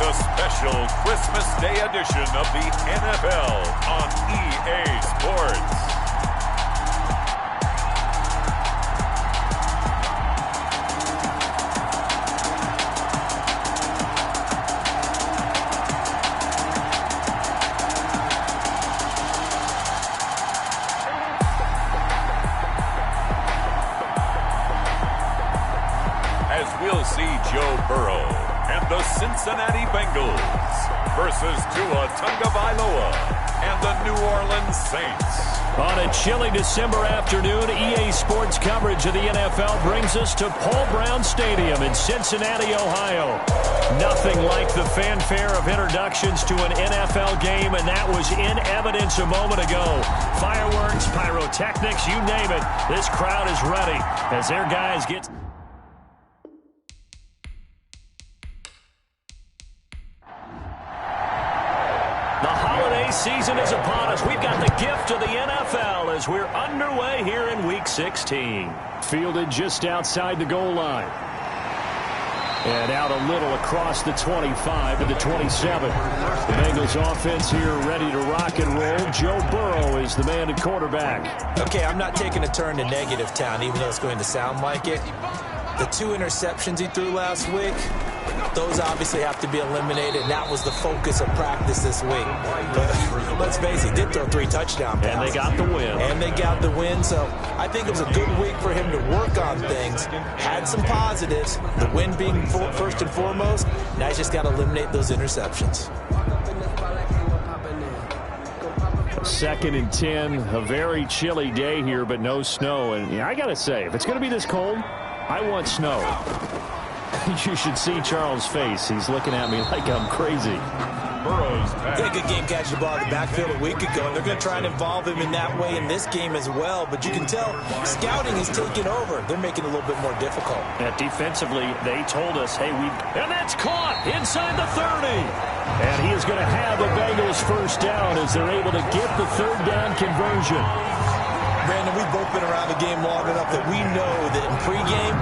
a special Christmas Day edition of the NFL on EA Sports. We'll see Joe Burrow and the Cincinnati Bengals versus Tua Tagovailoa and the New Orleans Saints. On a chilly December afternoon, EA Sports coverage of the NFL brings us to Paul Brown Stadium in Cincinnati, Ohio. Nothing like the fanfare of introductions to an NFL game, and that was in evidence a moment ago. Fireworks, pyrotechnics, you name it. This crowd is ready as their guys get... The holiday season is upon us. We've got the gift of the NFL as we're underway here in Week 16. Fielded just outside the goal line. And out a little across the 25 to the 27. The Bengals offense here ready to rock and roll. Joe Burrow is the man at quarterback. Okay, I'm not taking a turn to negative town, even though it's going to sound like it. The 2 interceptions he threw last week, those obviously have to be eliminated, and that was the focus of practice this week. But let's face it, he did throw 3 touchdown passes. And they got the win. And they got the win, so I think it was a good week for him to work on things. Had some positives, the win being first and foremost. Now he's just got to eliminate those interceptions. 2nd and 10, a very chilly day here, but no snow. And yeah, I got to say, if it's going to be this cold, I want snow. You should see Charles' face. He's looking at me like I'm crazy. Burrow's back. He had a good game catching the ball in the backfield a week ago, and they're going to try and involve him in that way in this game as well. But you can tell scouting is taking over. They're making it a little bit more difficult. Defensively, they told us, hey, and that's caught inside the 30. And he is going to have the Bengals first down as they're able to get the 3rd down conversion. Brandon, we've both been around the game long enough that we know that in pregame,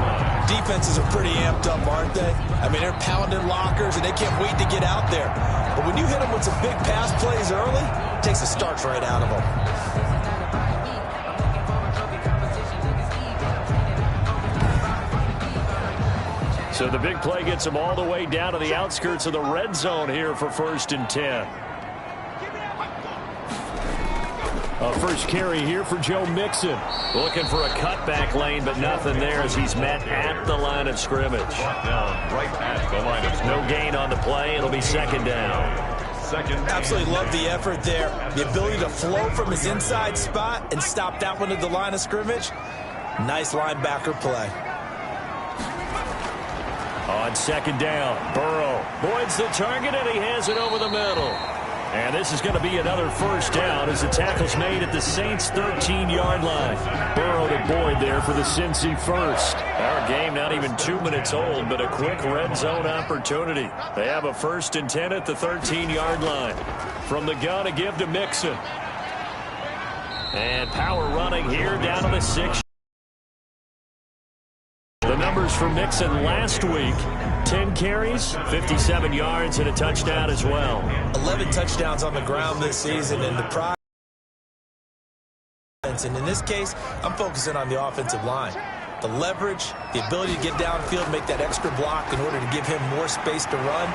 defenses are pretty amped up, aren't they? I mean, they're pounding lockers, and they can't wait to get out there. But when you hit them with some big pass plays early, it takes the starch right out of them. So the big play gets them all the way down to the outskirts of the red zone here for 1st and 10. A first carry here for Joe Mixon. Looking for a cutback lane, but nothing there as he's met at the line of scrimmage. Down right at the line of scrimmage. No gain on the play. It'll be 2nd down. Absolutely love the effort there. The ability to flow from his inside spot and stop that one at the line of scrimmage. Nice linebacker play. On 2nd down, Burrow voids the target, and he hands it over the middle. And this is going to be another first down as the tackle's made at the Saints' 13-yard line. Burrow to Boyd there for the Cincy first. Our game not even 2 minutes old, but a quick red zone opportunity. They have a 1st and 10 at the 13-yard line. From the gun, a give to Mixon. And power running here down to the 6. The numbers for Mixon last week, 10 carries, 57 yards, and a touchdown as well. 11 touchdowns on the ground this season, and the prize. And in this case, I'm focusing on the offensive line. The leverage, the ability to get downfield, make that extra block in order to give him more space to run.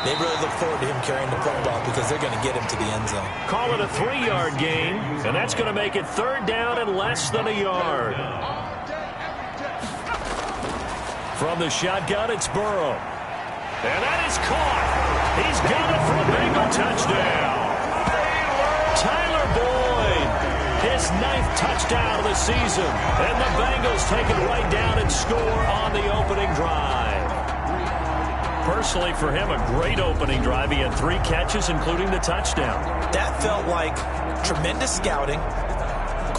They really look forward to him carrying the football because they're going to get him to the end zone. Call it a 3-yard gain, and that's going to make it 3rd down and less than a yard. From the shotgun, it's Burrow. And that is caught. He's got it for a Bengal touchdown. Tyler Boyd, his 9th touchdown of the season. And the Bengals take it right down and score on the opening drive. Personally, for him, a great opening drive. He had 3 catches, including the touchdown. That felt like tremendous scouting,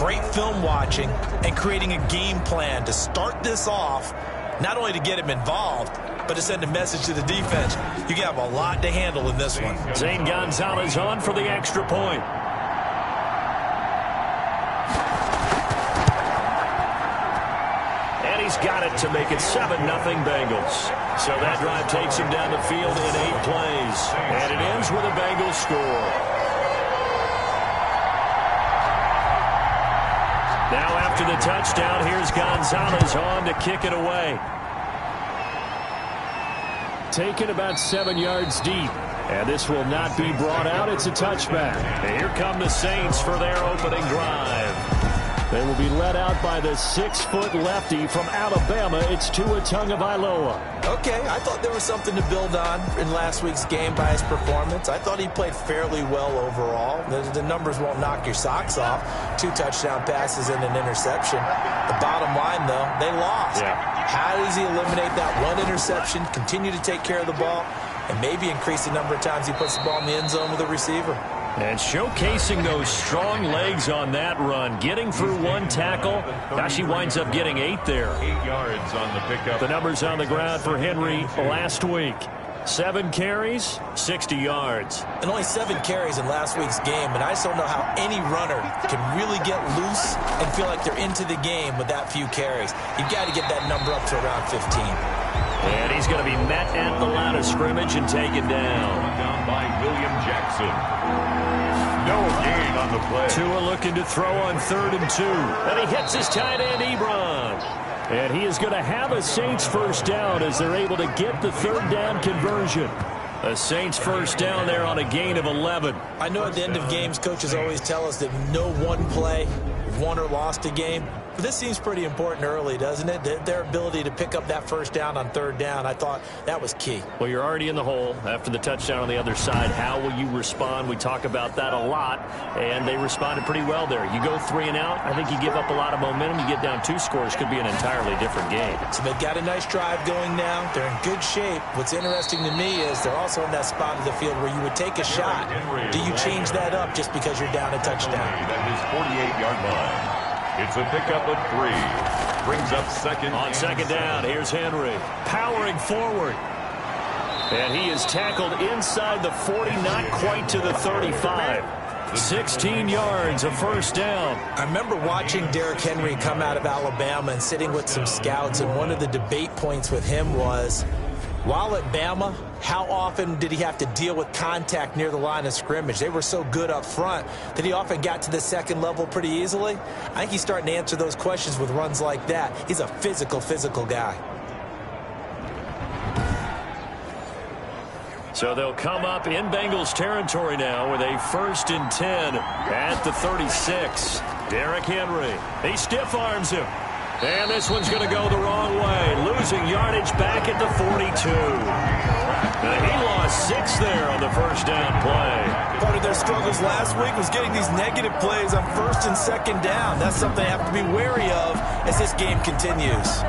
great film watching, and creating a game plan to start this off. Not only to get him involved, but to send a message to the defense. You have a lot to handle in this one. Zane Gonzalez on for the extra point. And he's got it to make it 7-0 Bengals. So that drive takes him down the field in 8 plays. score. Now after the touchdown, here's Gonzalez on to kick it away. Taken about 7 yards deep. And this will not be brought out. It's a touchback. And here come the Saints for their opening drive. They will be led out by the 6-foot lefty from Alabama. It's Tua Tagovailoa. Okay, I thought there was something to build on in last week's game by his performance. I thought he played fairly well overall. The numbers won't knock your socks off. 2 touchdown passes and an interception. The bottom line, though, they lost. Yeah. How does he eliminate that one interception, continue to take care of the ball, and maybe increase the number of times he puts the ball in the end zone with a receiver? And showcasing those strong legs on that run, getting through 1 tackle. Now she winds up getting 8 there. 8 yards on the pickup. The numbers on the ground for Henry last week. 7 carries, 60 yards. And only 7 carries in last week's game, and I just don't know how any runner can really get loose and feel like they're into the game with that few carries. You've got to get that number up to around 15. And he's going to be met at the line of scrimmage and taken down. Down by William Jackson. No gain on the play. Tua looking to throw on 3rd and 2. And he hits his tight end, Ebron. And he is going to have a Saints first down as they're able to get the 3rd down conversion. A Saints first down there on a gain of 11. I know at the end of games, coaches always tell us that no one play won or lost a game. But this seems pretty important early, doesn't it? Their ability to pick up that first down on 3rd down, I thought that was key. Well, you're already in the hole after the touchdown on the other side. How will you respond? We talk about that a lot, and they responded pretty well there. You go 3 and out, I think you give up a lot of momentum. You get down 2 scores, could be an entirely different game. So they've got a nice drive going now. They're in good shape. What's interesting to me is they're also in that spot of the field where you would take a shot. Do you change that up just because you're down a touchdown? At his 48-yard line. It's a pickup of 3. Brings up second. On 2nd down, here's Henry. Powering forward. And he is tackled inside the 40, not quite to the 35. 16 yards, a first down. I remember watching Derrick Henry come out of Alabama and sitting with some scouts, and one of the debate points with him was, while at Bama, how often did he have to deal with contact near the line of scrimmage? They were so good up front that he often got to the 2nd level pretty easily. I think he's starting to answer those questions with runs like that. He's a physical guy. So they'll come up in Bengals territory now with a 1st and 10 at the 36. Derrick Henry, he stiff arms him. And this one's going to go the wrong way. Losing yardage back at the 42. And he lost 6 there on the first down play. Part of their struggles last week was getting these negative plays on 1st and 2nd down. That's something they have to be wary of as this game continues.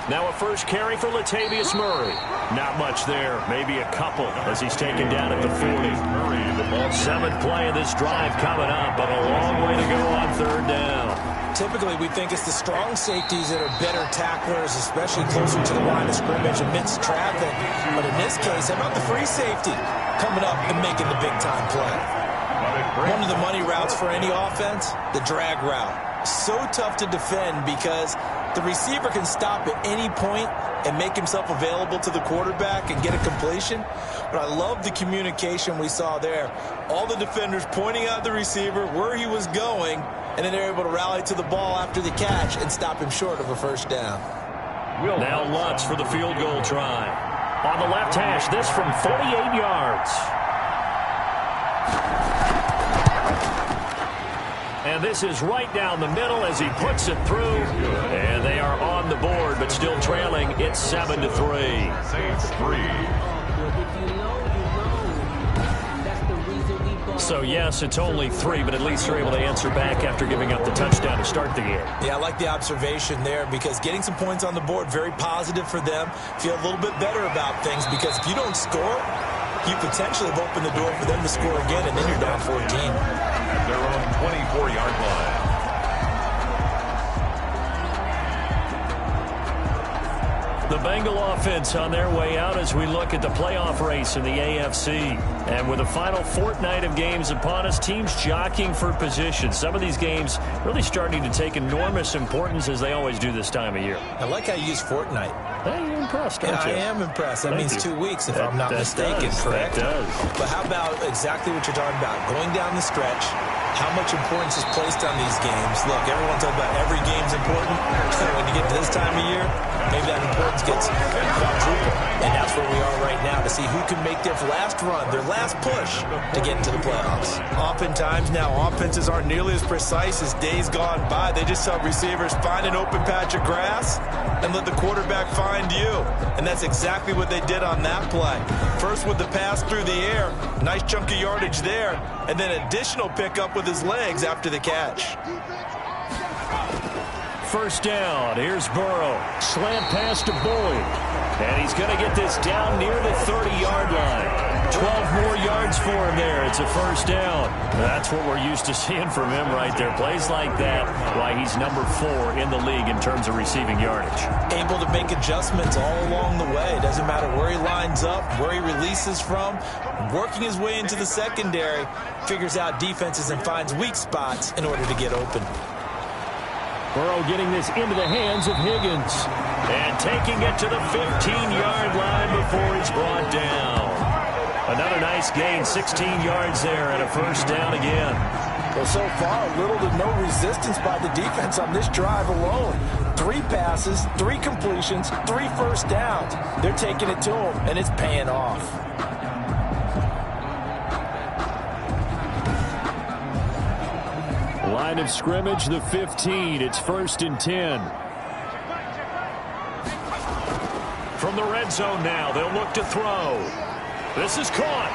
Now a first carry for Latavius Murray. Not much there, maybe a couple as he's taken down at the 40. 7th play of this drive coming up, but a long way to go on 3rd down. Typically, we think it's the strong safeties that are better tacklers, especially closer to the line of scrimmage amidst traffic. But in this case, how about the free safety coming up and making the big-time play? One of the money routes for any offense, the drag route. So tough to defend because the receiver can stop at any point and make himself available to the quarterback and get a completion. But I love the communication we saw there. All the defenders pointing out the receiver, where he was going, and then they're able to rally to the ball after the catch and stop him short of a first down. Now Lutz for the field goal try. On the left hash, this from 48 yards. And this is right down the middle as he puts it through. And they are on the board, but still trailing. It's 7-3. Saints 3. So, yes, it's only 3, but at least they're able to answer back after giving up the touchdown to start the game. Yeah, I like the observation there because getting some points on the board, very positive for them. Feel a little bit better about things because if you don't score, you potentially have opened the door for them to score again, and then you're down 14. At their own 24-yard line. The Bengal offense on their way out as we look at the playoff race in the AFC. And with the final fortnight of games upon us, teams jockeying for position. Some of these games really starting to take enormous importance as they always do this time of year. I like how you use fortnight. Hey, you're impressed, aren't you? I am impressed. That means 2 weeks, if I'm not mistaken, correct? That does. But how about exactly what you're talking about? Going down the stretch, how much importance is placed on these games? Look, everyone talks about every game's important. When you get to this time of year, maybe that importance gets quadrupled. And that's where we are right now to see who can make their last run, their last push to get into the playoffs. Oftentimes now, offenses aren't nearly as precise as days gone by. They just help receivers find an open patch of grass and let the quarterback find you. And that's exactly what they did on that play. First with the pass through the air, nice chunk of yardage there, and then additional pickup with his legs after the catch. First down, here's Burrow. Slant pass to Boyd. And he's going to get this down near the 30-yard line. 12 more yards for him there. It's a first down. That's what we're used to seeing from him right there. Plays like that, why he's number 4 in the league in terms of receiving yardage. Able to make adjustments all along the way. Doesn't matter where he lines up, where he releases from. Working his way into the secondary, figures out defenses and finds weak spots in order to get open. Burrow getting this into the hands of Higgins. And taking it to the 15-yard line before he's brought down. Another nice gain, 16 yards there, and a first down again. Well, so far, little to no resistance by the defense on this drive alone. 3 passes, 3 completions, 3 first downs. They're taking it to him, and it's paying off. Line of scrimmage, the 15. It's 1st and 10. From the red zone now, they'll look to throw. This is caught.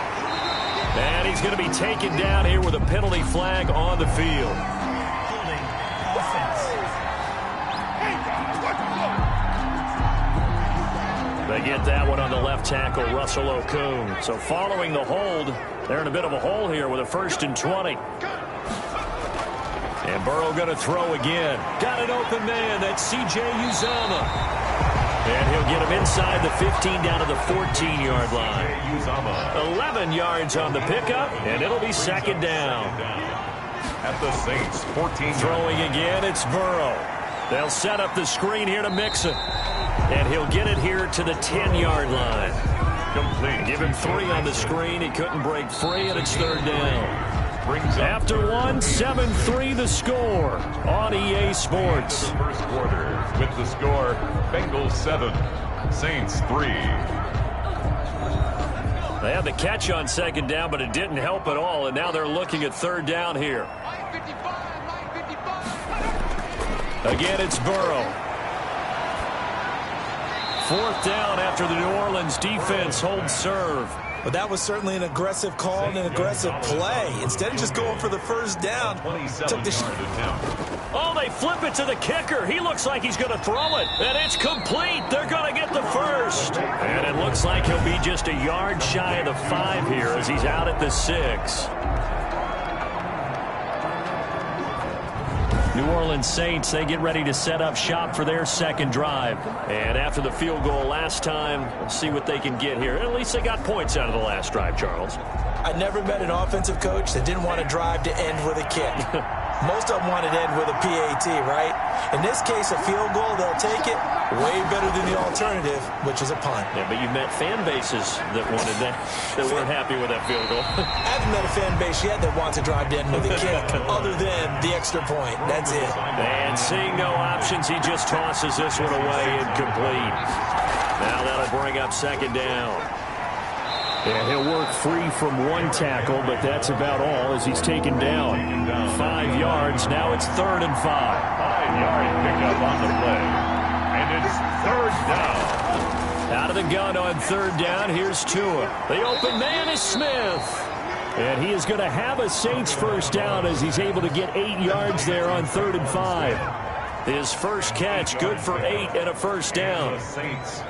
And he's going to be taken down here with a penalty flag on the field. They get that one on the left tackle, Russell Okung. So following the hold, they're in a bit of a hole here with a 1st and 20. And Burrow going to throw again. Got an open man. That's C.J. Uzomah. And he'll get him inside the 15 down to the 14-yard line. 11 yards on the pickup, and it'll be second down. At the Saints, 14. Throwing again, it's Burrow. They'll set up the screen here to Mixon. And he'll get it here to the 10-yard line. Complete. Give him 3 on the screen. He couldn't break free, and it's 3rd down. After 1, 7-3 the score on EA Sports. First quarter with the score, Bengals 7, Saints 3. They had the catch on 2nd down, but it didn't help at all, and now they're looking at 3rd down here. Again, it's Burrow. 4th down after the New Orleans defense holds serve. But that was certainly an aggressive call and an aggressive play. Instead of just going for the first down, took the Oh, they flip it to the kicker. He looks like he's going to throw it. And it's complete. They're going to get the first. And it looks like he'll be just a yard shy of the 5 here as he's out at the 6. New Orleans Saints, they get ready to set up shop for their 2nd drive. And after the field goal last time, we'll see what they can get here. At least they got points out of the last drive, Charles. I never met an offensive coach that didn't want a drive to end with a kick. Most of them wanted to end with a PAT, right? In this case, a field goal, they'll take it. Way better than the alternative, which is a punt. Yeah, but you've met fan bases that wanted that weren't happy with that field goal. I haven't met a fan base yet that wants a drive to end with a kick, other than the extra point. That's it. And seeing no options, he just tosses this one away incomplete. Now that'll bring up 2nd down. And he'll work free from 1 tackle, but that's about all as he's taken down. 5 yards. Now it's 3rd and 5. 5-yard pickup on the play. And it's 3rd down. Out of the gun on 3rd down. Here's Tua. The open man is Smith. And he is going to have a Saints first down as he's able to get 8 yards there on 3rd and 5. His first catch, good for 8 and a first down.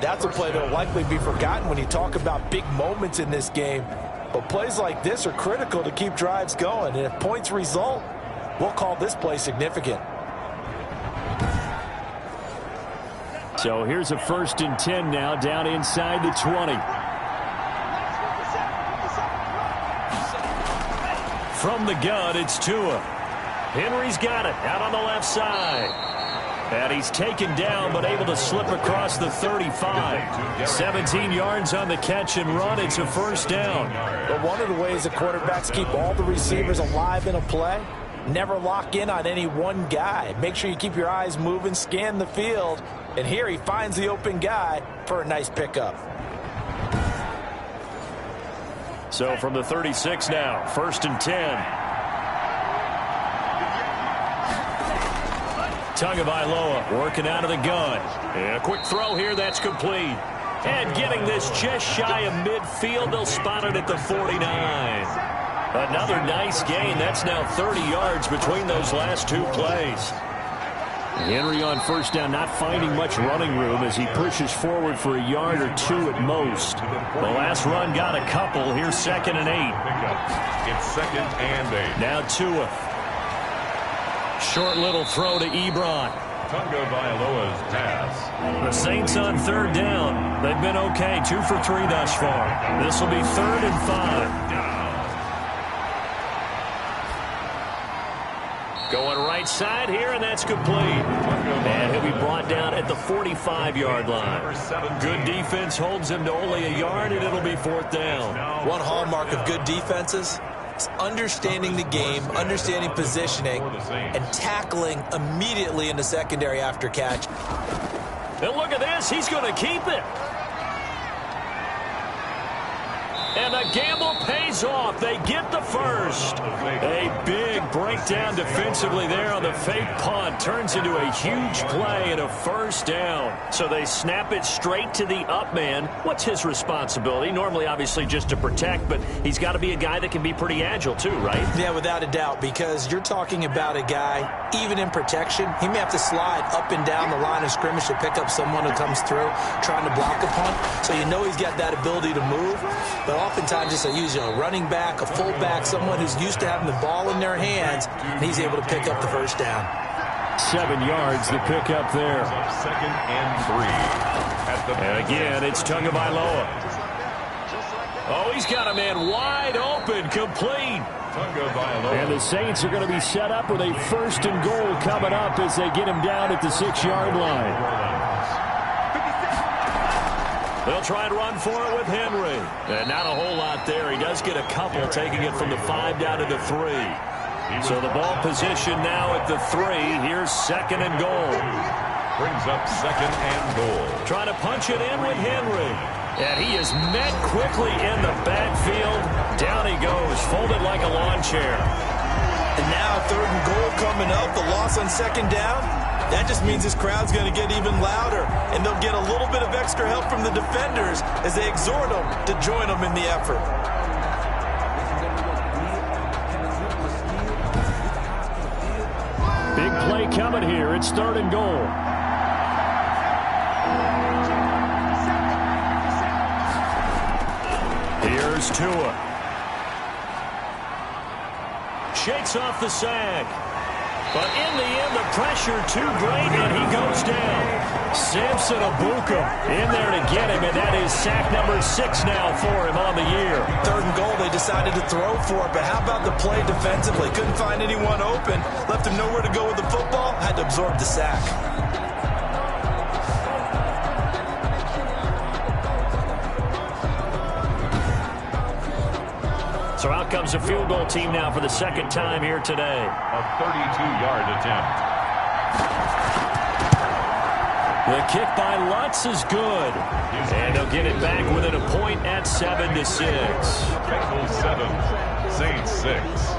That's a play that will likely be forgotten when you talk about big moments in this game. But plays like this are critical to keep drives going. And if points result, we'll call this play significant. So here's a 1st and 10 now, down inside the 20. From the gun, it's Tua. Henry's got it out on the left side. And he's taken down, but able to slip across the 35. 17 yards on the catch and run. It's a 1st down. But one of the ways the quarterbacks keep all the receivers alive in a play, never lock in on any one guy. Make sure you keep your eyes moving, scan the field. And here he finds the open guy for a nice pickup. So from the 36 now, 1st and 10. Tagovailoa working out of the gun. And a quick throw here, that's complete. And getting this just shy of midfield, they'll spot it at the 49. Another nice gain. That's now 30 yards between those last 2 plays. Henry on 1st down, not finding much running room as he pushes forward for a yard or 2 at most. The last run got a couple. Here's 2nd and 8. It's 2nd and 8. Now Tua. Short little throw to Ebron. Tagovailoa's pass. The Saints on 3rd down. They've been okay, 2 for 3 thus far. This will be 3rd and 5. Going right side here, and that's complete. And he'll be brought down at the 45-yard line. Good defense holds him to only a yard, and it'll be 4th down. One hallmark of good defenses is understanding the game, understanding positioning, and tackling immediately in the secondary after catch. And look at this. He's going to keep it. And the gamble pays off. They get the 1st. A big breakdown defensively there on the fake punt. Turns into a huge play and a 1st down. So they snap it straight to the up man. What's his responsibility? Normally, obviously, just to protect, but he's got to be a guy that can be pretty agile too, right? Yeah, without a doubt, because you're talking about a guy, even in protection, he may have to slide up and down the line of scrimmage to pick up someone who comes through trying to block a punt. So you know he's got that ability to move. But oftentimes just use a running back, a fullback, someone who's used to having the ball in their hands, and he's able to pick up the 1st down. 7 yards, the pickup there. 2nd and 3. And again, it's Tagovailoa. Oh, he's got a man wide open, complete. And the Saints are going to be set up with a 1st and goal coming up as they get him down at the 6-yard line. They'll try and run for it with Henry. And not a whole lot there. He does get a couple, taking it from the 5 down to the 3. So the ball position now at the 3. Here's 2nd and goal. Brings up 2nd and goal. Trying to punch it in with Henry. And he is met quickly in the backfield. Down he goes, folded like a lawn chair. And now 3rd and goal coming up. The loss on 2nd down. That just means this crowd's going to get even louder, and they'll get a little bit of extra help from the defenders as they exhort them to join them in the effort. Big play coming here. It's 3rd and goal. Here's Tua. Shakes off the sack. But in the end, the pressure too great, and he goes down. Samson Abuka in there to get him, and that is sack number 6 now for him on the year. 3rd and goal, they decided to throw for it, but how about the play defensively? Couldn't find anyone open, left him nowhere to go with the football, had to absorb the sack. So out comes a field goal team now for the 2nd time here today. A 32-yard attempt. The kick by Lutz is good. And they'll get it back within a point at 7-6. Bengals 7, Saints 6.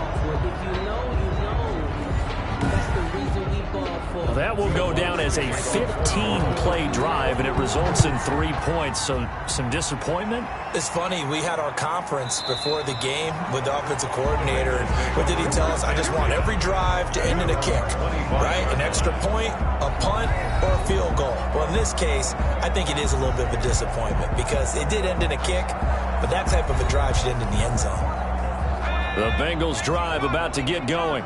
Well, that will go down as a 15-play drive, and it results in 3 points. So some disappointment? It's funny, we had our conference before the game with the offensive coordinator, and what did he tell us? I just want every drive to end in a kick, right? An extra point, a punt, or a field goal. Well, in this case, I think it is a little bit of a disappointment because it did end in a kick, but that type of a drive should end in the end zone. The Bengals drive about to get going.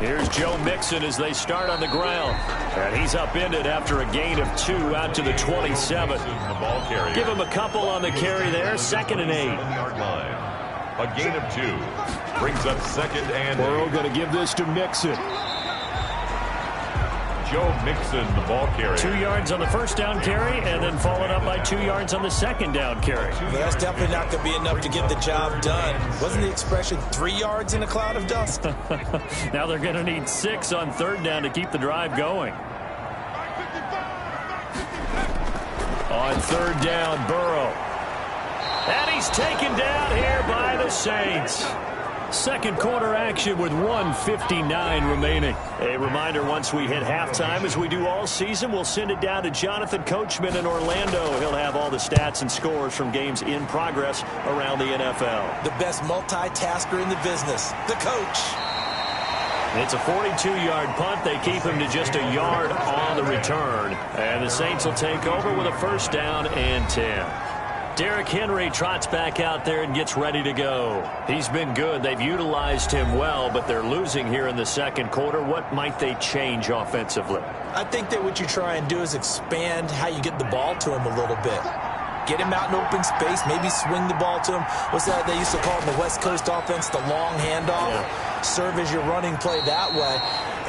Here's Joe Mixon as they start on the ground. And he's upended after a gain of 2 out to the 27. Give him a couple on the carry there. 2nd and 8. A gain of 2 brings up 2nd and 8. Burrow going to give this to Mixon. Joe Mixon, the ball carrier. 2 yards on the first down carry, and then followed up by 2 yards on the second down carry. Well, that's definitely not going to be enough to get the job done. Wasn't the expression 3 yards in a cloud of dust? Now they're going to need 6 on 3rd down to keep the drive going. On 3rd down, Burrow. And he's taken down here by the Saints. Second quarter action with 1:59 remaining. A reminder, once we hit halftime, as we do all season, we'll send it down to Jonathan Coachman in Orlando. He'll have all the stats and scores from games in progress around the NFL. The best multitasker in the business, the coach. It's a 42-yard punt. They keep him to just a yard on the return. And the Saints will take over with a 1st down and 10. Derrick Henry trots back out there and gets ready to go. He's been good. They've utilized him well, but they're losing here in the second quarter. What might they change offensively? I think that what you try and do is expand how you get the ball to him a little bit. Get him out in open space, maybe swing the ball to him. What's that they used to call in the West Coast offense, the long handoff? Yeah. Serve as your running play that way,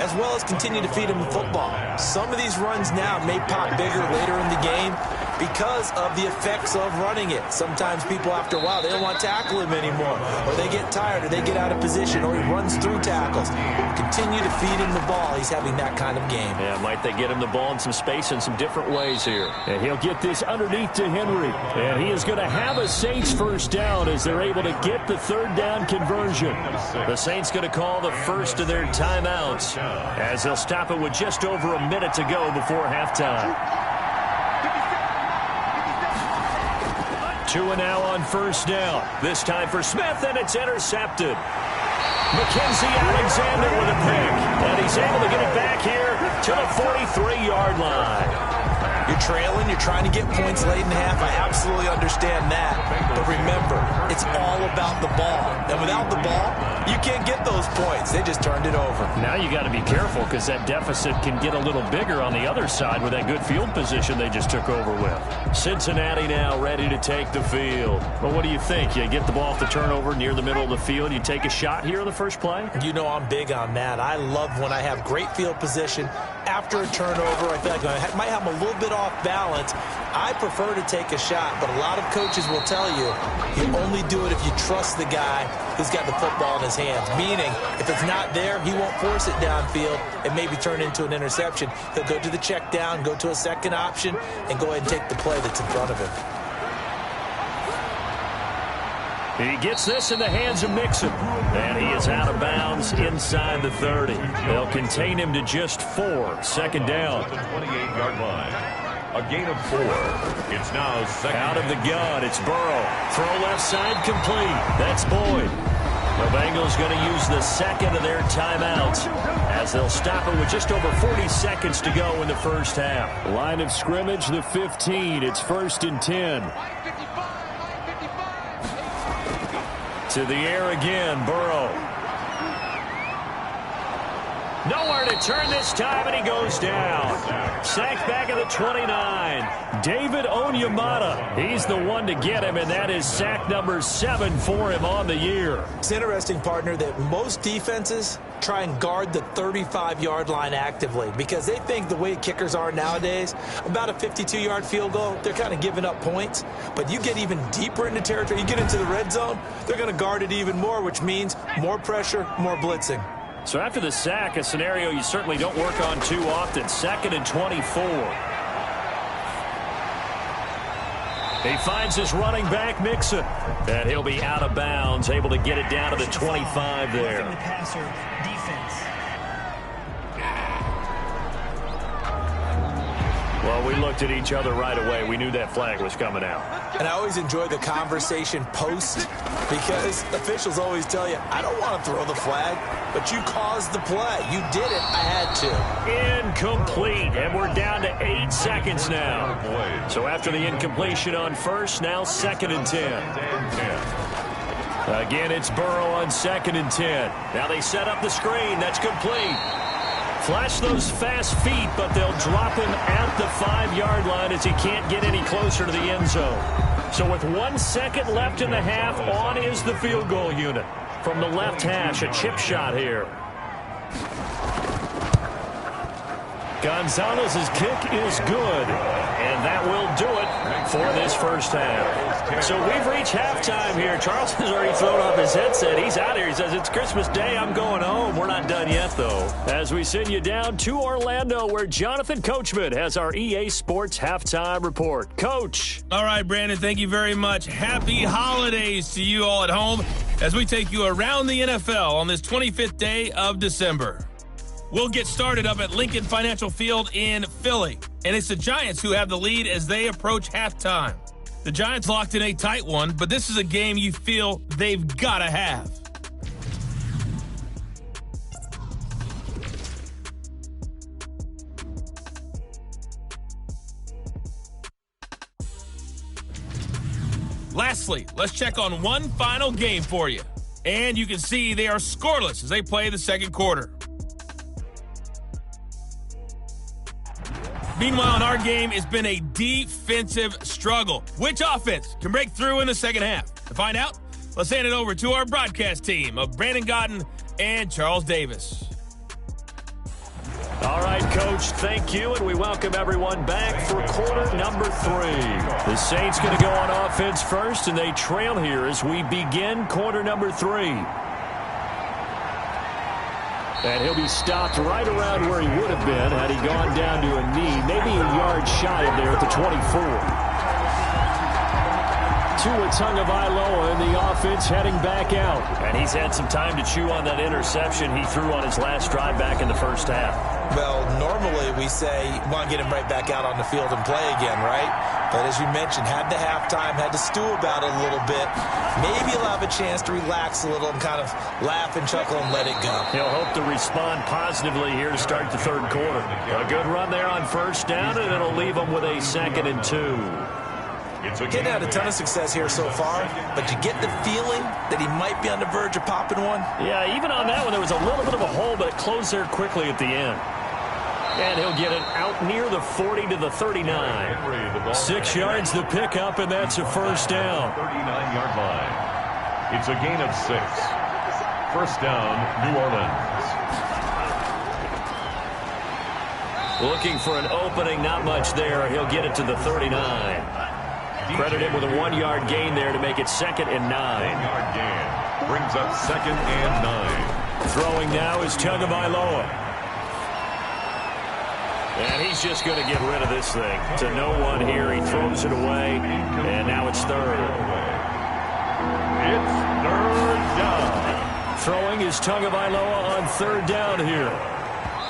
as well as continue to feed him the football. Some of these runs now may pop bigger later in the game because of the effects of running it. Sometimes people, after a while, they don't want to tackle him anymore, or they get tired, or they get out of position, or he runs through tackles. Continue to feed him the ball. He's having that kind of game. Yeah, might they get him the ball in some space in some different ways here. And he'll get this underneath to Henry. And he is going to have a Saints 1st down as they're able to get the 3rd down conversion. The Saints going to call the first of their timeouts as they'll stop it with just over a minute to go before halftime. 2 and now on 1st down. This time for Smith, and it's intercepted. Mackenzie Alexander with a pick, and he's able to get it back here to the 43-yard line. You're trailing, you're trying to get points late in half. I absolutely understand that. But remember, it's all about the ball. And without the ball, you can't get those points. They just turned it over. Now you got to be careful because that deficit can get a little bigger on the other side with that good field position they just took over with. Cincinnati now ready to take the field. Well, what do you think? You get the ball off the turnover near the middle of the field, you take a shot here on the first play? You know I'm big on that. I love when I have great field position. After a turnover, I feel like I might have a little bit off balance. I prefer to take a shot, but a lot of coaches will tell you only do it if you trust the guy who's got the football in his hands. Meaning, if it's not there, he won't force it downfield and maybe turn into an interception. He'll go to the check down, go to a second option, and go ahead and take the play that's in front of him. He gets this in the hands of Mixon, and he is out of bounds inside the 30. They'll contain him to just 4. 2nd down. 28-yard line. A gain of 4. It's now 2nd. Out of the gun, it's Burrow. Throw left side complete. That's Boyd. The Bengals going to use the 2nd of their timeouts as they'll stop it with just over 40 seconds to go in the first half. Line of scrimmage, the 15. It's 1st and 10. To the air again, Burrow. Nowhere to turn this time, and he goes down. Sacked back at the 29. David Onyemata. He's the one to get him, and that is sack number 7 for him on the year. It's interesting, partner, that most defenses try and guard the 35-yard line actively because they think the way kickers are nowadays, about a 52-yard field goal, they're kind of giving up points. But you get even deeper into territory, you get into the red zone, they're going to guard it even more, which means more pressure, more blitzing. So after the sack, a scenario you certainly don't work on too often. 2nd and 24. He finds his running back, Mixon. And he'll be out of bounds, able to get it down to the 25 there. Well, we looked at each other right away. We knew that flag was coming out. And I always enjoy the conversation post because officials always tell you, I don't want to throw the flag, but you caused the play. You did it. I had to. Incomplete. And we're down to 8 seconds now. So after the incompletion on first, now 2nd and 10. Again, it's Burrow on 2nd and 10. Now they set up the screen. That's complete. Flash those fast feet, but they'll drop him at the 5-yard line as he can't get any closer to the end zone. So with 1 second left in the half, on is the field goal unit. From the left hash, a chip shot here. Gonzalez's kick is good, and that will do it for this first half. So we've reached halftime here. Charles has already thrown off his headset. He's out here. He says, it's Christmas Day. I'm going home. We're not done yet, though. As we send you down to Orlando, where Jonathan Coachman has our EA Sports halftime report. Coach. All right, Brandon, thank you very much. Happy holidays to you all at home as we take you around the NFL on this 25th day of December. We'll get started up at Lincoln Financial Field in Philly. And it's the Giants who have the lead as they approach halftime. The Giants locked in a tight one, but this is a game you feel they've got to have. Lastly, let's check on one final game for you. And you can see they are scoreless as they play the second quarter. Meanwhile, in our game, it's been a defensive struggle. Which offense can break through in the second half? To find out, let's hand it over to our broadcast team of Brandon Gaudin and Charles Davis. All right, Coach, thank you, and we welcome everyone back for quarter number 3. The Saints going to go on offense first, and they trail here as we begin quarter number 3. And he'll be stopped right around where he would have been had he gone down to a knee, maybe a yard shy of there at the 24. Tua Tagovailoa in the offense heading back out. And he's had some time to chew on that interception he threw on his last drive back in the first half. Well, normally we say, want to get him right back out on the field and play again, right? But as you mentioned, had the halftime, had to stew about it a little bit. Maybe he'll have a chance to relax a little and kind of laugh and chuckle and let it go. He'll hope to respond positively here to start the third quarter. A good run there on first down, and it'll leave him with a 2nd and 2. Getting had a ton of success here so far, but you get the feeling that he might be on the verge of popping one. Yeah, even on that one, there was a little bit of a hole, but it closed there quickly at the end. And he'll get it out near the 40 to the 39. 6 yards the pickup, and that's a first down. 39-yard line. It's a gain of 6. First down, New Orleans. Looking for an opening, not much there. He'll get it to the 39. Credit him with a 1-yard gain there to make it 2nd and 9. 1-yard gain brings up 2nd and 9. Throwing now is Tagovailoa. And he's just going to get rid of this thing. To no one here. He throws it away. And now it's 3rd. It's 3rd down. Throwing is Tagovailoa on 3rd down here.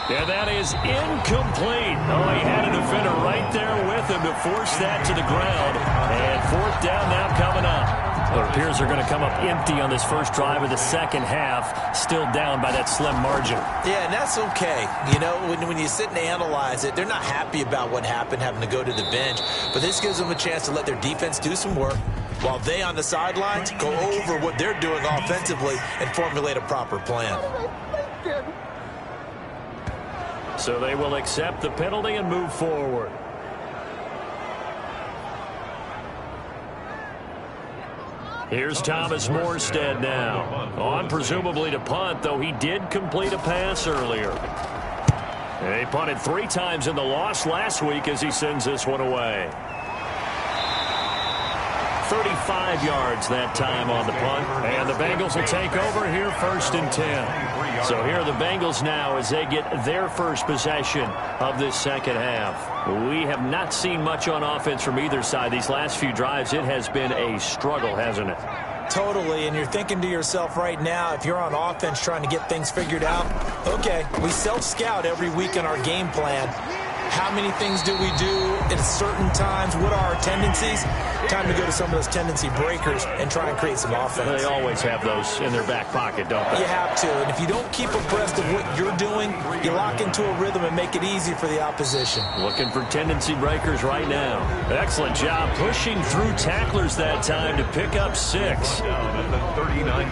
And that is incomplete. Oh, he had a defender right there with him to force that to the ground. And 4th down now coming up. Well, it appears they're going to come up empty on this first drive of the second half, still down by that slim margin. Yeah, and that's okay. You know, when you sit and analyze it, they're not happy about what happened, having to go to the bench. But this gives them a chance to let their defense do some work, while they on the sidelines go over what they're doing offensively and formulate a proper plan. So they will accept the penalty and move forward. Here's Thomas Morstead now. On presumably to punt, though he did complete a pass earlier. And he punted 3 times in the loss last week as he sends this one away. 35 yards that time on the punt. And the Bengals will take over here 1st and 10. So here are the Bengals now as they get their first possession of this second half. We have not seen much on offense from either side. These last few drives, it has been a struggle, hasn't it? Totally, and you're thinking to yourself right now, if you're on offense trying to get things figured out, okay, we self-scout every week in our game plan. How many things do we do at certain times? What are our tendencies? Time to go to some of those tendency breakers and try and create some offense. They always have those in their back pocket, don't they? You have to, and if you don't keep abreast of what you're doing, you lock into a rhythm and make it easy for the opposition. Looking for tendency breakers right now. Excellent job pushing through tacklers that time to pick up 6.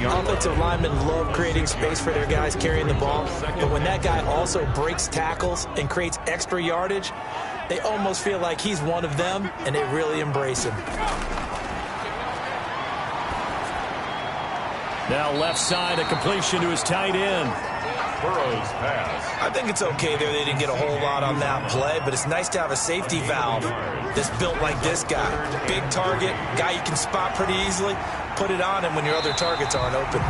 Offensive linemen love creating space for their guys carrying the ball, but when that guy also breaks tackles and creates extra yardage, they almost feel like he's one of them, and they really embrace him. Now left side, a completion to his tight end. Burrow's pass. I think it's okay there. They didn't get a whole lot on that play, but it's nice to have a safety valve that's built like this guy. Big target, guy you can spot pretty easily. Put it on him when your other targets aren't open.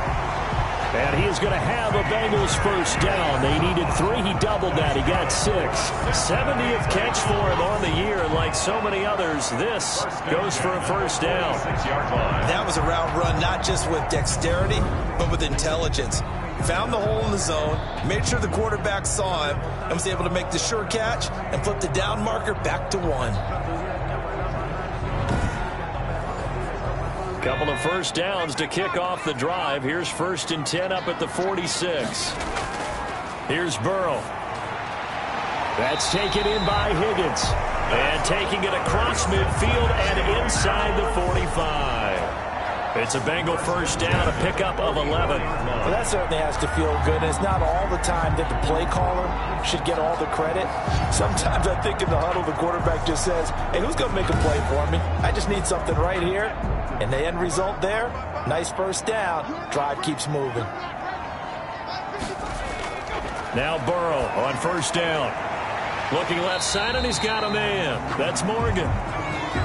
And he is going to have a Bengals first down. They needed 3. He doubled that. He got 6. 70th catch for him on the year. And like so many others, this goes for a first down. 6-yard line. That was a route run not just with dexterity, but with intelligence. Found the hole in the zone, made sure the quarterback saw him, and was able to make the sure catch and flip the down marker back to 1. Couple of first downs to kick off the drive. Here's 1st and 10 up at the 46. Here's Burrow. That's taken in by Higgins. And taking it across midfield and inside the 45. It's a Bengal first down, a pickup of 11. Well, that certainly has to feel good. And it's not all the time that the play caller should get all the credit. Sometimes I think in the huddle, the quarterback just says, hey, who's going to make a play for me? I just need something right here. And the end result there, nice first down. Drive keeps moving. Now Burrow on first down. Looking left side, and he's got a man. That's Morgan.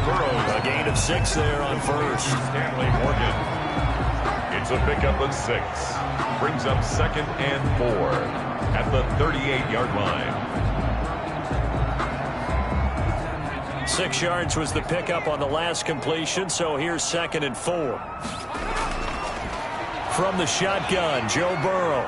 Burrow, A gain of 6 there on first. Stanley Morgan. It's a pickup of 6. Brings up 2nd and 4 at the 38-yard line. 6 yards was the pickup on the last completion, so here's 2nd and 4. From the shotgun, Joe Burrow.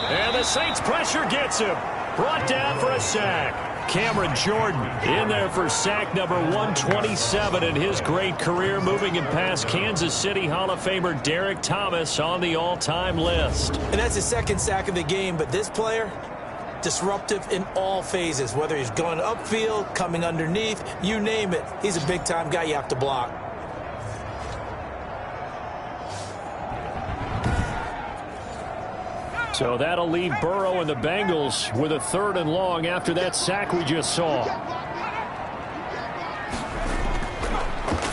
And the Saints pressure gets him. Brought down for a sack. Cameron Jordan in there for sack number 127 in his great career, moving him past Kansas City Hall of Famer Derek Thomas on the all-time list. And that's his 2nd sack of the game, but this player, disruptive in all phases, whether he's going upfield, coming underneath, you name it. He's a big-time guy you have to block. So that'll leave Burrow and the Bengals with a 3rd and long after that sack we just saw.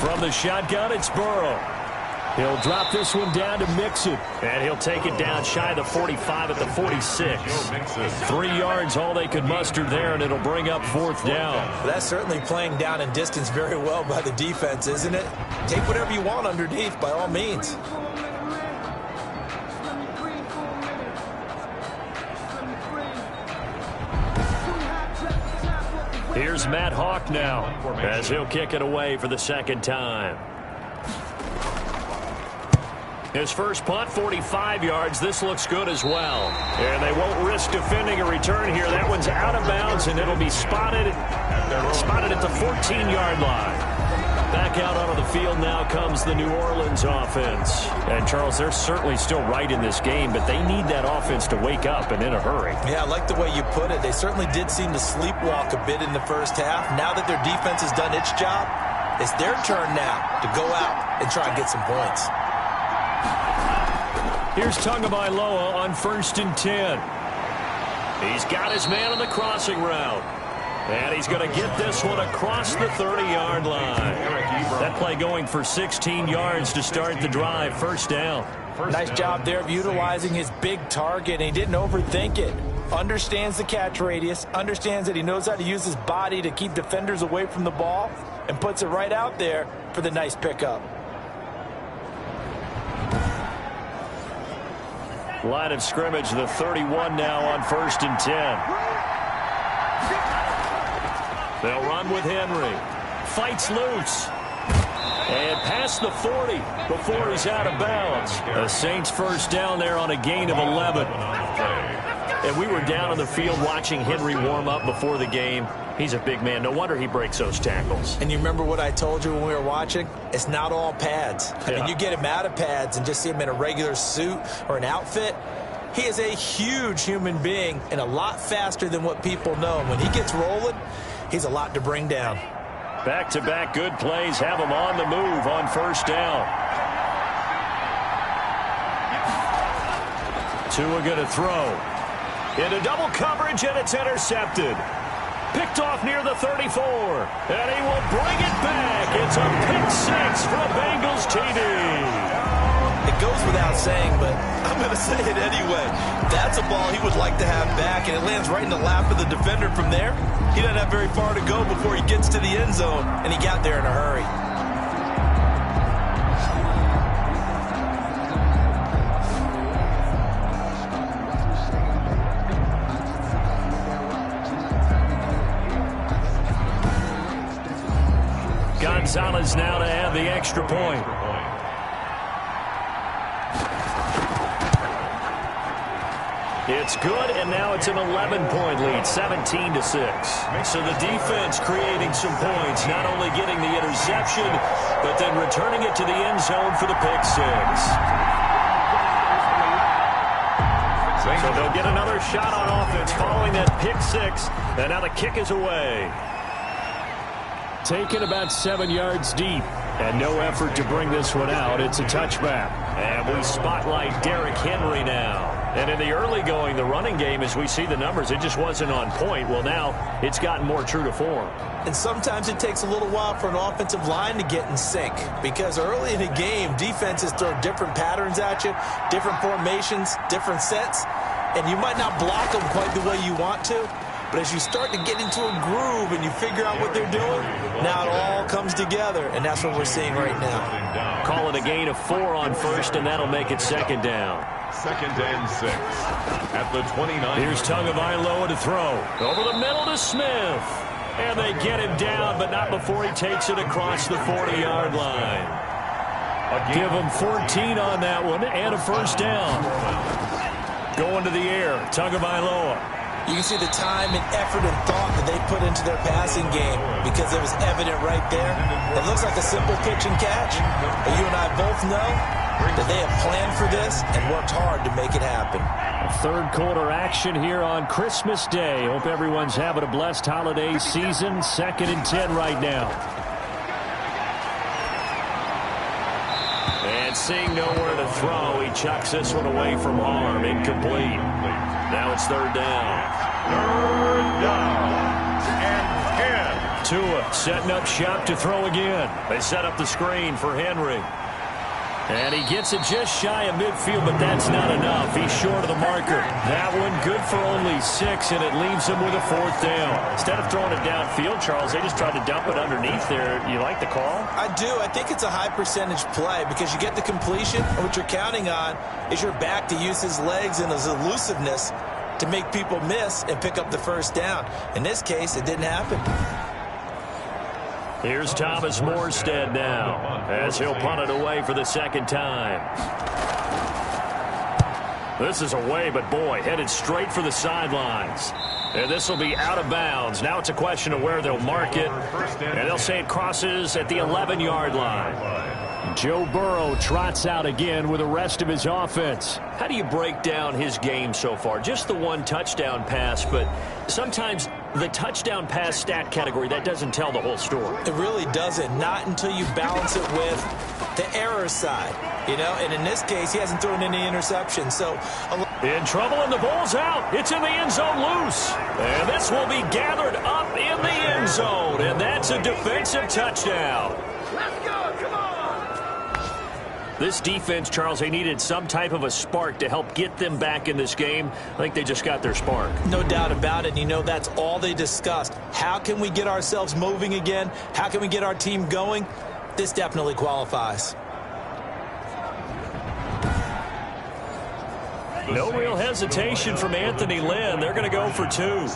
From the shotgun, it's Burrow. He'll drop this one down to Mixon, and he'll take it down shy of the 45 at the 46. 3 yards, all they could muster there, and it'll bring up 4th down. Well, that's certainly playing down in distance very well by the defense, isn't it? Take whatever you want underneath, by all means. Here's Matt Hawk now as he'll kick it away for the 2nd time. His first punt, 45 yards. This looks good as well. And they won't risk defending a return here. That one's out of bounds, and it'll be spotted at the 14-yard line. Back out onto the field now comes the New Orleans offense. And, Charles, they're certainly still right in this game, but they need that offense to wake up and in a hurry. Yeah, I like the way you put it. They certainly did seem to sleepwalk a bit in the first half. Now that their defense has done its job, it's their turn now to go out and try and get some points. Here's Tagovailoa on 1st and 10. He's got his man on the crossing route. And he's going to get this one across the 30-yard line. That play going for 16 yards to start the drive. First down. Nice job there of utilizing his big target. And he didn't overthink it. Understands the catch radius. Understands that he knows how to use his body to keep defenders away from the ball. And puts it right out there for the nice pickup. Line of scrimmage, the 31 now on 1st and 10. They'll run with Henry. Fights loose. And past the 40 before he's out of bounds. The Saints first down there on a gain of 11. And we were down on the field watching Henry warm up before the game. He's a big man. No wonder he breaks those tackles. And you remember what I told you when we were watching? It's not all pads. I mean, you get him out of pads and just see him in a regular suit or an outfit, He is a huge human being and a lot faster than what people know. When he gets rolling, he's a lot to bring down. Back-to-back good plays have him on the move on first down. Tua going to throw. Into double coverage, and it's intercepted. Picked off near the 34, and he will bring it back. It's a pick six for a Bengals TD. It goes without saying, but I'm going to say it anyway. That's a ball he would like to have back, and it lands right in the lap of the defender from there. He doesn't have very far to go before he gets to the end zone, and he got there in a hurry. Gonzalez now to add the extra point. It's good, and now it's an 11-point lead, 17-6. So the defense creating some points, not only getting the interception, but then returning it to the end zone for the pick six. So they'll get another shot on offense following that pick six, and now the kick is away. Taken about 7 yards deep, and no effort to bring this one out. It's a touchback. And we spotlight Derrick Henry now. And in the early going, the running game, as we see the numbers, it just wasn't on point. Well, now it's gotten more true to form. And sometimes it takes a little while for an offensive line to get in sync, because early in the game, defenses throw different patterns at you, different formations, different sets, and you might not block them quite the way you want to. But as you start to get into a groove and you figure out what they're doing, now it all comes together, and that's what we're seeing right now. Call it a gain of 4 on first, and that'll make it second down. 2nd and 6 at the 29. Here's Tagovailoa to throw. Over the middle to Smith. And they get him down, but not before he takes it across the 40-yard line. Give him 14 on that one, and a first down. Going to the air, Tagovailoa. You can see the time and effort and thought that they put into their passing game, because it was evident right there. It looks like a simple pitch and catch, but you and I both know that they have planned for this and worked hard to make it happen. Third quarter action here on Christmas Day. Hope everyone's having a blessed holiday season. 2nd and 10 right now. And seeing nowhere to throw, he chucks this one away from harm. Incomplete. Now it's 3rd down. 3rd down and 10. Tua setting up shop to throw again. They set up the screen for Henry. And he gets it just shy of midfield, but that's not enough. He's short of the marker. That one good for only 6, and it leaves him with a 4th down. Instead of throwing it downfield, Charles, they just tried to dump it underneath there. You like the call? I do. I think it's a high percentage play, because you get the completion, and what you're counting on is your back to use his legs and his elusiveness to make people miss and pick up the first down. In this case, it didn't happen. Here's Thomas Morstead now, as he'll punt it away for the 2nd time. This is away, but boy, headed straight for the sidelines. And this will be out of bounds. Now it's a question of where they'll mark it, and they'll say it crosses at the 11-yard line. Joe Burrow trots out again with the rest of his offense. How do you break down his game so far? Just the 1 touchdown pass, but sometimes the touchdown pass stat category, that doesn't tell the whole story. It really doesn't, not until you balance it with the error side, you know, and in this case, he hasn't thrown any interceptions. So in trouble, and the ball's out. It's in the end zone loose. And this will be gathered up in the end zone, and that's a defensive touchdown. Let's go, come on! This defense, Charles, they needed some type of a spark to help get them back in this game. I think they just got their spark. No doubt about it. And you know, that's all they discussed. How can we get ourselves moving again? How can we get our team going? This definitely qualifies. No real hesitation from Anthony Lynn. They're going to go for 2.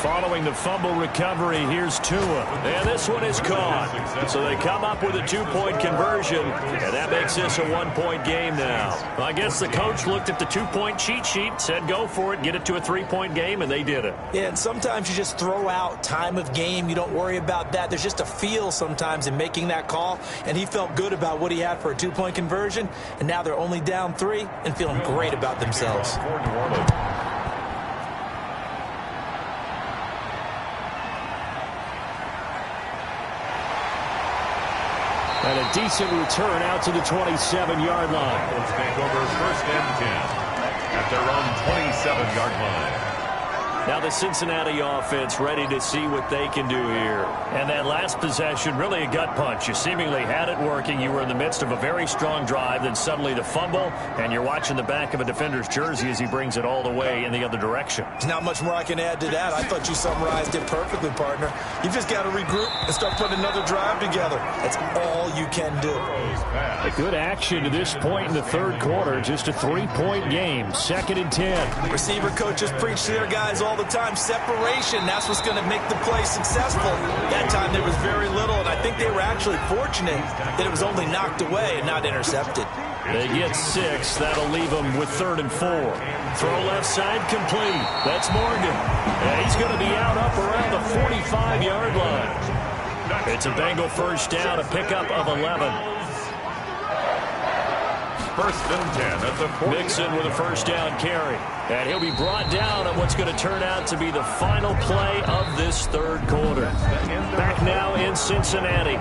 Following the fumble recovery, here's Tua. And this one is caught. So they come up with a 2-point conversion, and that makes this a 1-point game now. Well, I guess the coach looked at the 2-point cheat sheet, said go for it, get it to a 3-point game, and they did it. Yeah, and sometimes you just throw out time of game. You don't worry about that. There's just a feel sometimes in making that call, and he felt good about what he had for a 2-point conversion, and now they're only down 3 and feeling great about themselves. And a decent return out to the 27-yard line. Let's take over 1st and 10 at their own 27-yard line. Now the Cincinnati offense ready to see what they can do here. And that last possession, really a gut punch. You seemingly had it working. You were in the midst of a very strong drive. Then suddenly the fumble, and you're watching the back of a defender's jersey as he brings it all the way in the other direction. There's not much more I can add to that. I thought you summarized it perfectly, partner. You just got to regroup and start putting another drive together. That's all you can do. A good action to this point in the third quarter. Just a 3-point game. 2nd and 10. Receiver coaches preach to their guys all the time. Separation, that's what's going to make the play successful. That time there was very little, and I think they were actually fortunate that it was only knocked away and not intercepted. They get 6. That'll leave them with 3rd and 4. Throw left side complete. That's Morgan. And he's going to be out up around the 45-yard line. It's a Bengal first down, a pickup of 11. 1st and 10 at the 40. Mixon with a first down carry. And he'll be brought down on what's going to turn out to be the final play of this third quarter. Back now in Cincinnati.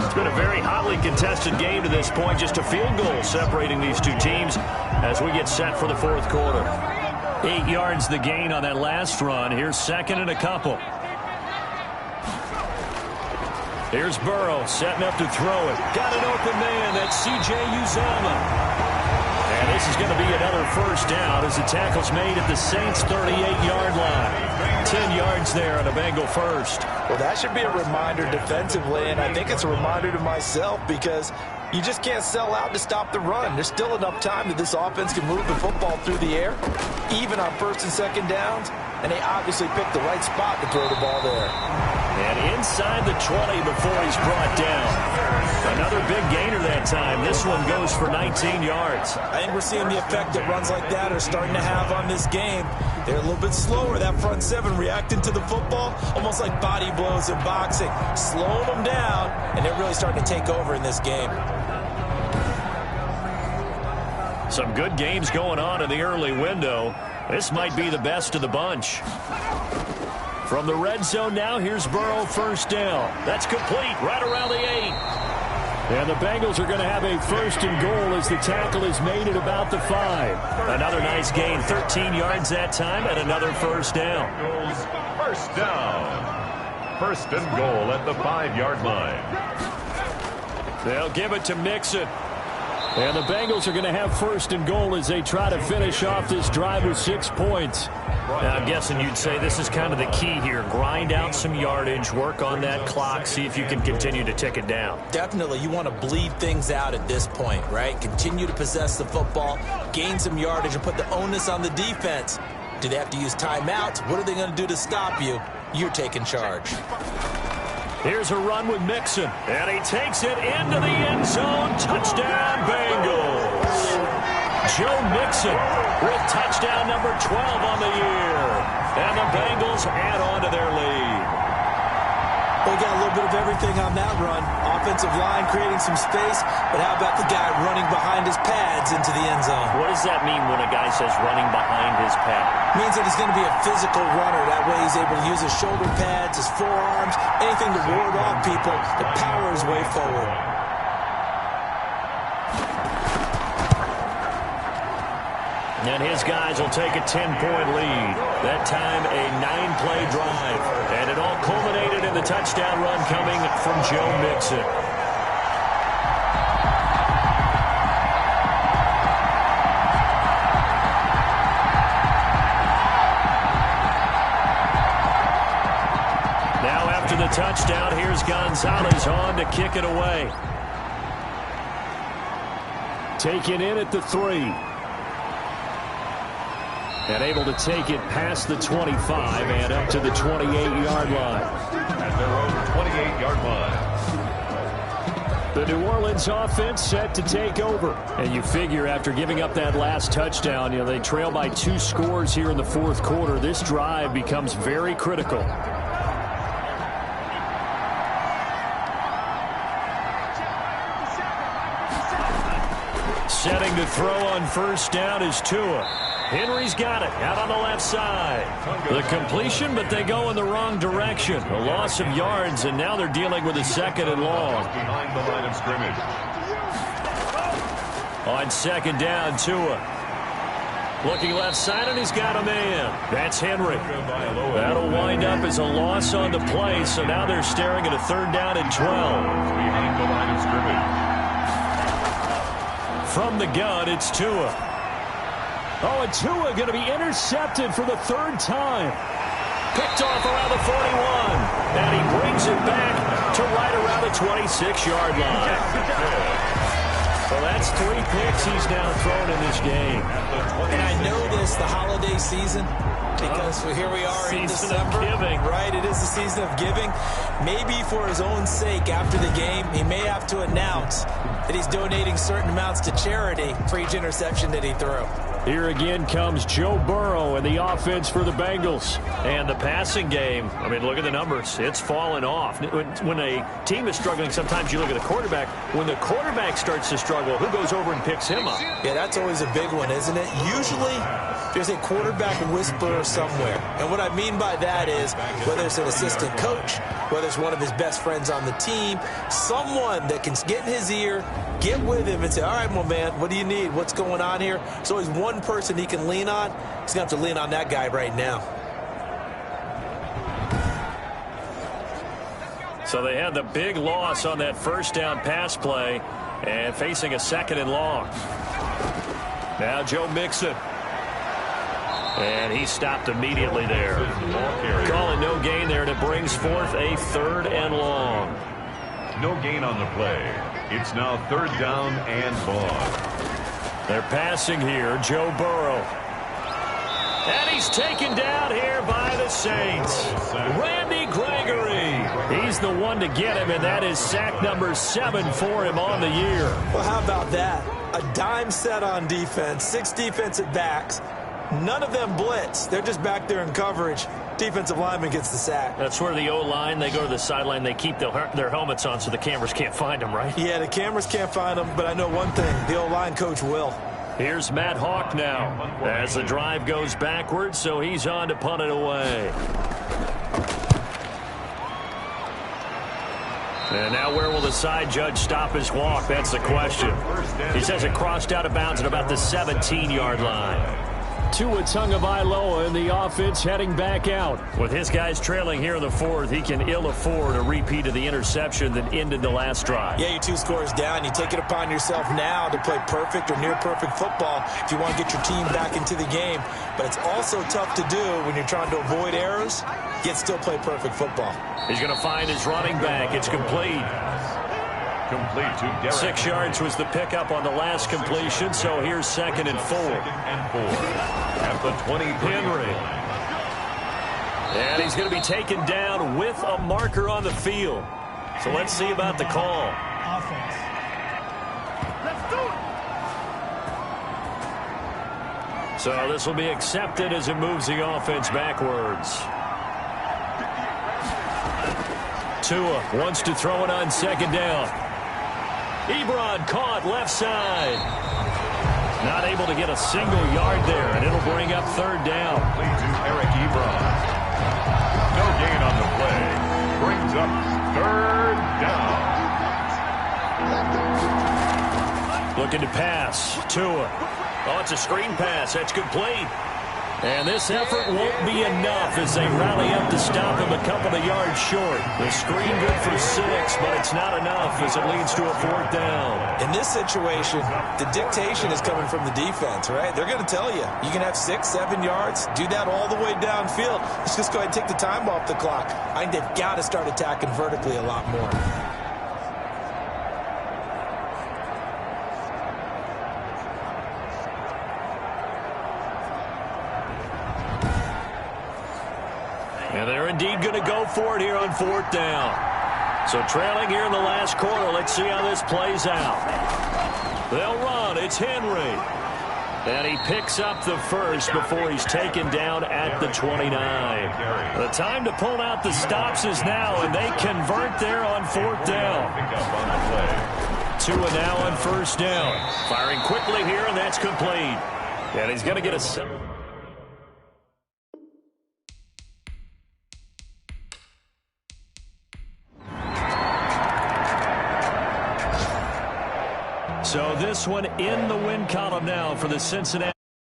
It's been a very hotly contested game to this point. Just a field goal separating these two teams as we get set for the fourth quarter. 8 yards the gain on that last run. Here's 2nd and a couple. Here's Burrow setting up to throw it. Got an open man. That's C.J. Uzomah. And this is going to be another first down as the tackle's made at the Saints' 38-yard line. 10 yards there on a Bengal first. Well, that should be a reminder defensively, and I think it's a reminder to myself because you just can't sell out to stop the run. There's still enough time that this offense can move the football through the air, even on 1st and 2nd downs, and they obviously picked the right spot to throw the ball there. And inside the 20 before he's brought down. Another big gainer that time. This one goes for 19 yards. I think we're seeing the effect that runs like that are starting to have on this game. They're a little bit slower, that front 7, reacting to the football, almost like body blows in boxing, slowing them down, and they're really starting to take over in this game. Some good games going on in the early window. This might be the best of the bunch. From the red zone now, here's Burrow, first down. That's complete, right around the 8. And the Bengals are going to have a 1st and goal as the tackle is made at about the 5. Another nice gain, 13 yards that time, and another first down. First down. 1st and goal at the 5-yard line. They'll give it to Mixon. And the Bengals are going to have 1st and goal as they try to finish off this drive with 6 points. Now, I'm guessing you'd say this is kind of the key here. Grind out some yardage, work on that clock, see if you can continue to tick it down. Definitely, you want to bleed things out at this point, right? Continue to possess the football, gain some yardage, and put the onus on the defense. Do they have to use timeouts? What are they going to do to stop you? You're taking charge. Here's a run with Mixon, and he takes it into the end zone. Touchdown, Bengals. Joe Mixon with touchdown number 12 on the year. And the Bengals add on to their lead. They got a little bit of everything on that run. Offensive line creating some space, but how about the guy running behind his pads into the end zone? What does that mean when a guy says running behind his pad? It means that he's going to be a physical runner. That way he's able to use his shoulder pads, his forearms, anything to ward off people to power his way forward. And his guys will take a 10-point lead. That time a 9-play drive. And it all culminated in the touchdown run coming from Joe Mixon. Now after the touchdown, here's Gonzalez on to kick it away. Taken in at the 3. and able to take it past the 25 and up to the 28-yard line. At their own 28-yard line. The New Orleans offense set to take over. And you figure after giving up that last touchdown, they trail by 2 scores here in the fourth quarter. This drive becomes very critical. Setting to throw on first down is Tua. Henry's got it out on the left side. The completion, but they go in the wrong direction. A loss of yards, and now they're dealing with a 2nd and long. Behind the line of scrimmage. On 2nd down, Tua. Looking left side, and he's got a man. That's Henry. That'll wind up as a loss on the play, so now they're staring at a 3rd down and 12. Behind the line of scrimmage. From the gun, it's Tua. Oh, and Tua going to be intercepted for the 3rd time. Picked off around the 41. And he brings it back to right around the 26-yard line. Well, that's 3 picks he's now thrown in this game. And I know this, the holiday season, because here we are in December. Giving. Right, it is the season of giving. Maybe for his own sake after the game, he may have to announce that he's donating certain amounts to charity for each interception that he threw. Here again comes Joe Burrow and the offense for the Bengals. And the passing game, I mean, look at the numbers. It's fallen off. When a team is struggling, sometimes you look at the quarterback. When the quarterback starts to struggle, who goes over and picks him up? Yeah, that's always a big one, isn't it? Usually, there's a quarterback whisperer somewhere. And what I mean by that is, whether it's an assistant coach, whether it's one of his best friends on the team, someone that can get in his ear, get with him and say, all right, my man, what do you need? What's going on here? So he's one person he can lean on. He's going to have to lean on that guy right now. So they had the big loss on that 1st down pass play and facing a 2nd and long. Now Joe Mixon. And he stopped immediately there. Calling no gain there, and it brings forth a 3rd and long. No gain on the play. It's now 3rd down and long. They're passing here, Joe Burrow. And he's taken down here by the Saints. Randy Gregory. He's the one to get him, and that is sack number 7 for him on the year. Well, how about that? A dime set on defense, 6 defensive backs. None of them blitz. They're just back there in coverage. Defensive lineman gets the sack. That's where the O-line, they go to the sideline, they keep their helmets on so the cameras can't find them, right? Yeah, the cameras can't find them, but I know one thing. The O-line coach will. Here's Matt Hawk now as the drive goes backwards, so he's on to punt it away. And now where will the side judge stop his walk? That's the question. He says it crossed out of bounds at about the 17-yard line. Tua Tagovailoa in the offense heading back out. With his guys trailing here in the 4th, he can ill afford a repeat of the interception that ended the last drive. Yeah, you're 2 scores down. You take it upon yourself now to play perfect or near perfect football if you want to get your team back into the game. But it's also tough to do when you're trying to avoid errors, yet still play perfect football. He's going to find his running back. It's complete. Complete to Derek. 6 yards was the pickup on the last completion, so here's 2nd and 4. 2nd and 4. At the 20. Henry. And he's going to be taken down with a marker on the field. So let's see about the call. Offense. Let's do it. So this will be accepted as it moves the offense backwards. Tua wants to throw it on 2nd down. Ebron caught left side. Not able to get a single yard there, and it'll bring up 3rd down. Lead to Eric Ebron. No gain on the play. Brings up 3rd down. Looking to pass. Tua. Oh, it's a screen pass. That's complete. And this effort won't be enough as they rally up to stop him a couple of yards short. The screen good for 6, but it's not enough as it leads to a 4th down. In this situation, the dictation is coming from the defense, right? They're going to tell you, you can have 6, 7 yards, do that all the way downfield. Let's just go ahead and take the time off the clock. I think they've got to start attacking vertically a lot more. They're indeed going to go for it here on 4th down. So trailing here in the last quarter. Let's see how this plays out. They'll run. It's Henry. And he picks up the first before he's taken down at the 29. The time to pull out the stops is now, and they convert there on 4th down. 2 and now on 1st down. Firing quickly here, and that's complete. And he's going to get a... So this one in the win column now for the Cincinnati.